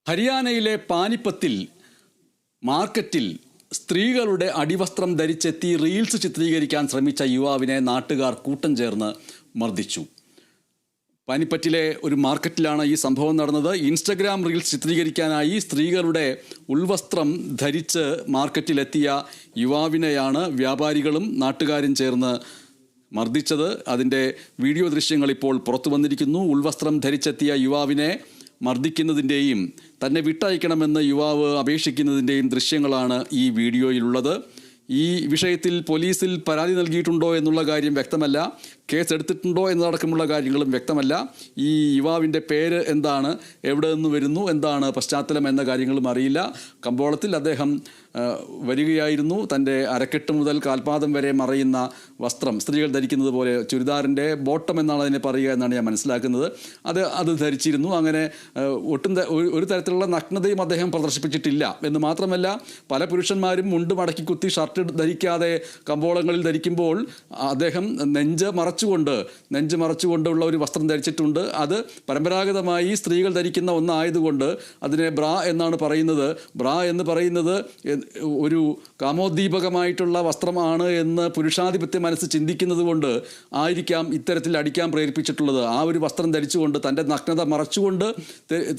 ഹരിയാനയിലെ പാനിപ്പത്തിൽ മാർക്കറ്റിൽ സ്ത്രീകളുടെ അടിവസ്ത്രം ധരിച്ചെത്തി റീൽസ് ചിത്രീകരിക്കാൻ ശ്രമിച്ച യുവാവിനെ നാട്ടുകാർ കൂട്ടം ചേർന്ന് മർദ്ദിച്ചു. പാനിപ്പറ്റിലെ ഒരു മാർക്കറ്റിലാണ് ഈ സംഭവം നടന്നത്. ഇൻസ്റ്റഗ്രാം റീൽസ് ചിത്രീകരിക്കാനായി സ്ത്രീകളുടെ ഉൾവസ്ത്രം ധരിച്ച് മാർക്കറ്റിലെത്തിയ യുവാവിനെയാണ് വ്യാപാരികളും നാട്ടുകാരും ചേർന്ന് മർദ്ദിച്ചത്. അതിൻ്റെ വീഡിയോ ദൃശ്യങ്ങൾ ഇപ്പോൾ പുറത്തു വന്നിരിക്കുന്നു. ഉൾവസ്ത്രം ധരിച്ചെത്തിയ യുവാവിനെ മർദ്ദിക്കുന്നതിൻ്റെയും തന്നെ വിട്ടയക്കണമെന്ന് യുവാവ് അപേക്ഷിക്കുന്നതിൻ്റെയും ദൃശ്യങ്ങളാണ് ഈ വീഡിയോയിലുള്ളത്. ഈ വിഷയത്തിൽ പോലീസിൽ പരാതി നൽകിയിട്ടുണ്ടോ എന്നുള്ള കാര്യം വ്യക്തമല്ല. കേസ് എടുത്തിട്ടുണ്ടോ എന്നതടക്കമുള്ള കാര്യങ്ങളും വ്യക്തമല്ല. ഈ യുവാവിൻ്റെ പേര് എന്താണ്, എവിടെ നിന്ന് വരുന്നു, എന്താണ് പശ്ചാത്തലം എന്ന കാര്യങ്ങളും അറിയില്ല. കമ്പോളത്തിൽ അദ്ദേഹം വരികയായിരുന്നു. തൻ്റെ അരക്കെട്ട് മുതൽ കാൽപാദം വരെ മറയുന്ന വസ്ത്രം, സ്ത്രീകൾ ധരിക്കുന്നത് പോലെ ചുരിദാറിൻ്റെ ബോട്ടം എന്നാണ് അതിനെ പറയുക എന്നാണ് ഞാൻ മനസ്സിലാക്കുന്നത്. അത് ധരിച്ചിരുന്നു. അങ്ങനെ ഒരു തരത്തിലുള്ള നഗ്നതയും അദ്ദേഹം പ്രദർശിപ്പിച്ചിട്ടില്ല എന്ന് മാത്രമല്ല, പല പുരുഷന്മാരും മുണ്ട് മടക്കി കുത്തി ഷർട്ട് ധരിക്കാതെ കമ്പോളങ്ങളിൽ ധരിക്കുമ്പോൾ അദ്ദേഹം നെഞ്ച് മറച്ചുകൊണ്ടുള്ള ഒരു വസ്ത്രം ധരിച്ചിട്ടുണ്ട്. അത് പരമ്പരാഗതമായി സ്ത്രീകൾ ധരിക്കുന്ന ഒന്നായതുകൊണ്ട് അതിനെ ബ്രാ എന്നാണ് പറയുന്നത്. ബ്രാ എന്ന് പറയുന്നത് ഒരു കാമോദ്ദീപകമായിട്ടുള്ള വസ്ത്രമാണ് എന്ന് പുരുഷാധിപത്യ മനസ്സ് ചിന്തിക്കുന്നത് കൊണ്ട് ആയിരിക്കാം ഇത്തരത്തിൽ അടിക്കാൻ പ്രേരിപ്പിച്ചിട്ടുള്ളത്. ആ ഒരു വസ്ത്രം ധരിച്ചുകൊണ്ട് തൻ്റെ നഗ്നത മറച്ചുകൊണ്ട്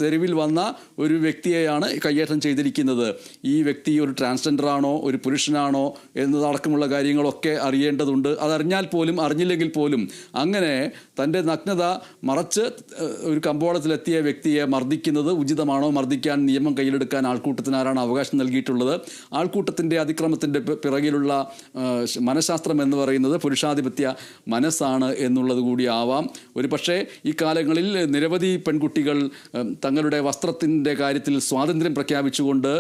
തെരുവിൽ വന്ന ഒരു വ്യക്തിയെയാണ് കയ്യേറ്റം ചെയ്തിരിക്കുന്നത്. ഈ വ്യക്തി ഒരു ട്രാൻസ്ജെൻഡർ ആണോ, ഒരു പുരുഷനാണോ എന്നതടക്കമുള്ള കാര്യങ്ങളൊക്കെ അറിയേണ്ടതുണ്ട്. അതറിഞ്ഞാൽ പോലും അറിഞ്ഞില്ലെങ്കിൽ പോലും അങ്ങനെ തൻ്റെ നഗ്നത മറച്ച് ഒരു കമ്പോളത്തിലെത്തിയ വ്യക്തിയെ മർദ്ദിക്കുന്നത് ഉചിതമാണോ? മർദ്ദിക്കാൻ നിയമം കയ്യിലെടുക്കാൻ ആൾക്കൂട്ടത്തിന് ആരാണ് അവകാശം നൽകിയിട്ടുള്ളത്? ആൾക്കൂട്ടത്തിൻ്റെ അതിക്രമത്തിൻ്റെ പിറകിലുള്ള മനഃശാസ്ത്രം എന്ന് പറയുന്നത് പുരുഷാധിപത്യ മനസ്സാണ് എന്നുള്ളത് കൂടി ആവാം. ഒരു പക്ഷേ ഈ കാലങ്ങളിൽ നിരവധി പെൺകുട്ടികൾ തങ്ങളുടെ വസ്ത്രത്തിൻ്റെ കാര്യത്തിൽ സ്വാതന്ത്ര്യം പ്രഖ്യാപിച്ചുകൊണ്ട്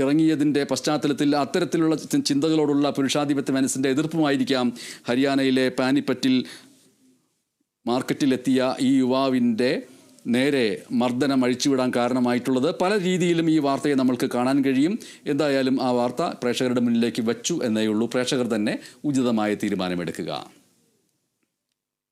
ഇറങ്ങിയതിൻ്റെ പശ്ചാത്തലത്തിൽ അത്തരത്തിലുള്ള ചിന്തകളോടുള്ള പുരുഷാധിപത്യ മനസ്സിൻ്റെ എതിർപ്പുമായിരിക്കാം ഹരിയാനയിലെ പാനിപ്പറ്റിൽ മാർക്കറ്റിലെത്തിയ ഈ യുവാവിൻ്റെ നേരെ മർദ്ദനം അഴിച്ചുവിടാൻ കാരണമായിട്ടുള്ളത്. പല രീതിയിലും ഈ വാർത്തയെ നമ്മൾക്ക് കാണാൻ കഴിയും. എന്തായാലും ആ വാർത്ത പ്രേക്ഷകരുടെ മുന്നിലേക്ക് വച്ചു എന്നേ ഉള്ളൂ. പ്രേക്ഷകർ തന്നെ ഉചിതമായ തീരുമാനമെടുക്കുക.